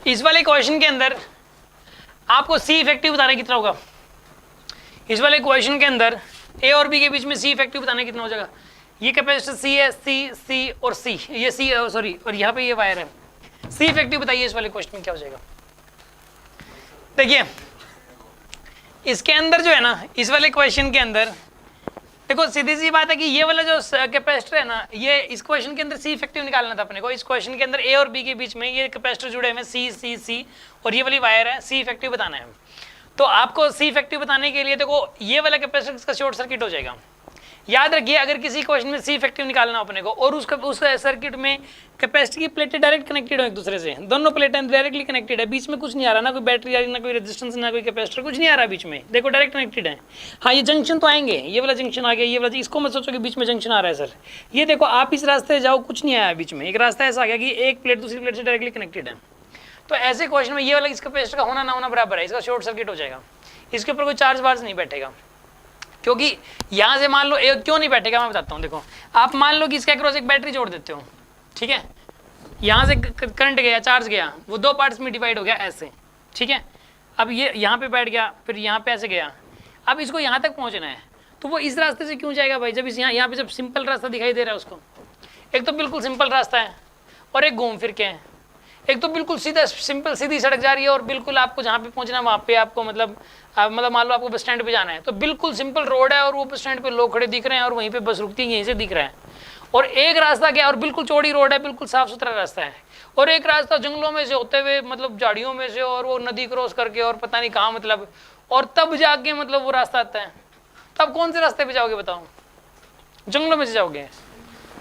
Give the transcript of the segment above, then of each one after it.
इस वाले क्वेश्चन के अंदर आपको सी इफेक्टिव बताना कितना होगा। इस वाले क्वेश्चन के अंदर ए और बी के बीच में सी इफेक्टिव बताना कितना हो जाएगा। ये कैपेसिटर सी है, सी और सी, ये सी सॉरी, और यहाँ पे ये वायर है। सी इफेक्टिव बताइए इस वाले क्वेश्चन में क्या हो जाएगा। देखिए इसके अंदर जो है ना, इस वाले क्वेश्चन के अंदर देखो सीधी सी बात है कि ये वाला जो कैपेसिटर है ना, ये इस क्वेश्चन के अंदर सी इफेक्टिव निकालना था अपने को। इस क्वेश्चन के अंदर ए और बी के बीच में ये कैपेसिटर जुड़े हुए हैं, सी और ये वाली वायर है, सी इफेक्टिव बताना है। तो आपको सी इफेक्टिव बताने के लिए देखो ये वाला कैपेसिटर इसका शॉर्ट सर्किट हो जाएगा। याद रखिए अगर किसी क्वेश्चन में सी इफेक्टिव निकालना हो अपने को और उस सर्किट में कैपेसिटर की प्लेटें डायरेक्ट कनेक्टेड हो एक दूसरे से, दोनों प्लेटें डायरेक्टली कनेक्टेड है, बीच में कुछ नहीं आ रहा, ना कोई बैटरी आ रही, ना कोई रेजिस्टेंस, ना कोई कैपेसिटर, कुछ नहीं आ रहा बीच में, देखो डायरेक्ट कनेक्टेड है। हाँ ये जंक्शन तो आएंगे, ये वाला जंक्शन आ गया, ये वाला, इसको मत सोचो कि बीच में जंक्शन आ रहा है सर। ये देखो आप इस रास्ते जाओ, कुछ नहीं आया बीच में, एक रास्ता ऐसा आ गया कि एक प्लेट दूसरी प्लेट से डायरेक्टली कनेक्टेड है। तो ऐसे क्वेश्चन में ये वाला इस कैपेसिटर का होना ना होना बराबर है, इसका शॉर्ट सर्किट हो जाएगा, इसके ऊपर कोई चार्ज वार्ज नहीं बैठेगा। क्योंकि यहाँ से मान लो क्यों नहीं बैठेगा मैं बताता हूँ। देखो आप मान लो कि इसके अक्रॉस एक बैटरी जोड़ देते हो, ठीक है, यहाँ से करंट गया, चार्ज गया, वो दो पार्ट्स में डिवाइड हो गया ऐसे, ठीक है। अब ये यहाँ पे बैठ गया, फिर यहाँ पे ऐसे गया, अब इसको यहाँ तक पहुँचना है, तो वो इस रास्ते से क्यों जाएगा भाई, जब इस यहाँ पे जब सिंपल रास्ता दिखाई दे रहा है उसको। एक तो बिल्कुल सिंपल रास्ता है और एक घूम फिर के है, एक तो बिल्कुल सीधा सिंपल सीधी सड़क जा रही है और बिल्कुल आपको जहाँ पे पहुँचना है वहाँ पे आपको मतलब मान लो आपको बस स्टैंड पे जाना है, तो बिल्कुल सिंपल रोड है और वो बस स्टैंड पे लोग खड़े दिख रहे हैं और वहीं पे बस रुकती है, यहीं से दिख रहा है। और एक रास्ता क्या, और बिल्कुल चौड़ी रोड है, बिल्कुल साफ सुथरा रास्ता है, और एक रास्ता जंगलों में से होते हुए मतलब झाड़ियों में से और वो नदी क्रॉस करके और पता नहीं कहाँ मतलब, और तब जाके मतलब वो रास्ता आता है। तब कौन से रास्ते पे जाओगे बताओ, जंगलों में से जाओगे।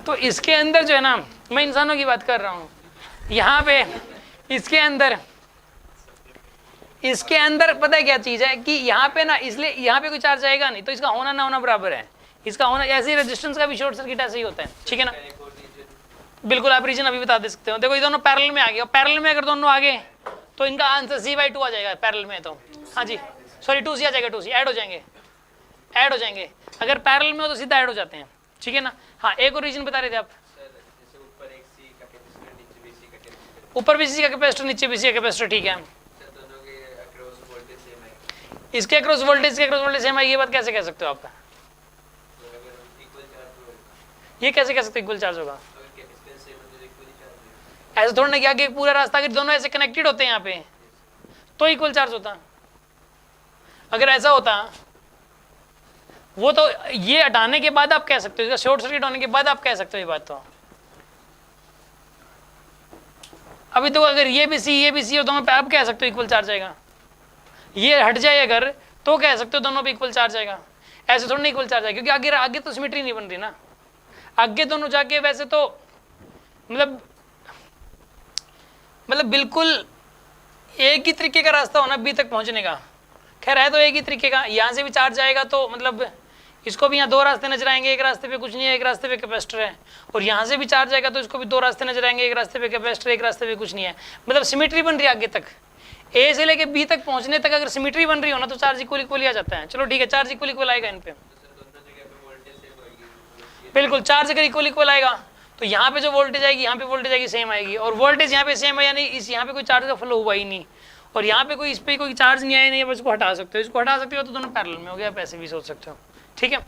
तो इसके अंदर जो है ना, मैं इंसानों की बात कर रहा हूँ, यहाँ पे इसके अंदर पता है क्या चीज़ है कि यहाँ पे ना, इसलिए यहाँ पे कोई चार्ज आएगा नहीं, तो इसका होना ना होना बराबर है। इसका होना ऐसे ही रेजिस्टेंस का भी शॉर्ट सर्किट ऐसे ही होता है, ठीक है ना। बिल्कुल आप रीजन अभी बता दे सकते हो। देखो ये दोनों पैरेलल में आ गए, और पैरेलल में अगर दोनों आगे तो इनका आंसर C/2 आ जाएगा पैरेलल में। तो हाँ जी सॉरी 2C आ जाएगा, 2C ऐड हो जाएंगे, अगर पैरेलल में हो तो सीधा ऐड हो जाते हैं, ठीक है ना। हाँ एक और रीजन बता रहे थे आप, ऊपर भी सी का कैपेसिटर नीचे भी सी का कैपेसिटर, ठीक है। इसके अक्रॉस वोल्टेज सेम है, ये बात कैसे कह सकते हो आप, ये कैसे कह सकते हो इक्वल चार्ज होगा। ऐसा थोड़ा ना कि आगे पूरा रास्ता अगर दोनों ऐसे कनेक्टेड होते हैं यहाँ पे तो इक्वल चार्ज होता। अगर ऐसा होता वो तो ये हटाने के बाद आप कह सकते हो, इसका शॉर्ट सर्किट होने के बाद आप कह सकते हो ये बात। तो अभी तो अगर ये भी सी और दोनों पे आप कह सकते हो इक्वल चार्ज आएगा, ये हट जाए अगर तो कह सकते हो दोनों पे इक्वल चार्ज आएगा। ऐसे थोड़ा नहीं इक्वल चार्ज आएगा, क्योंकि आगे तो सिमेट्री नहीं बन रही ना, आगे दोनों जाके वैसे तो मतलब बिल्कुल एक ही तरीके का रास्ता होना बी तक पहुंचने का। खैर है तो एक ही तरीके का, यहाँ से भी चार्ज आएगा तो मतलब इसको भी यहाँ दो रास्ते नजर आएंगे, एक रास्ते पे कुछ नहीं है, एक रास्ते पे कैपेसिटर है, और यहाँ से भी चार्ज आएगा तो इसको भी दो रास्ते नजर आएंगे, एक रास्ते पे कैपेसिटर, एक रास्ते पे कुछ नहीं है, मतलब सिमेट्री बन रही है आगे तक। ए से लेके बी तक पहुंचने तक अगर सिमेट्री बन रही हो ना तो चार्ज इक्वल आ जाता है। चलो ठीक है, चार्ज इक्वल आएगा इन पे, बिल्कुल चार्ज अगर इक्वल आएगा तो यहाँ पे जो वोल्टेज आएगी यहाँ पे वोल्टेज आएगी सेम आएगी, और वोल्टेज यहाँ पे सेम है, यानी इस यहाँ पे कोई चार्ज का फ्लो हुआ ही नहीं, और यहाँ पे कोई इस पे कोई चार्ज नहीं आया नहीं, इसको हटा सकते हो, इसको हटा सकते हो तो दोनों पैरेलल में हो गया, आप ऐसे भी सोच सकते हो, ठीक है।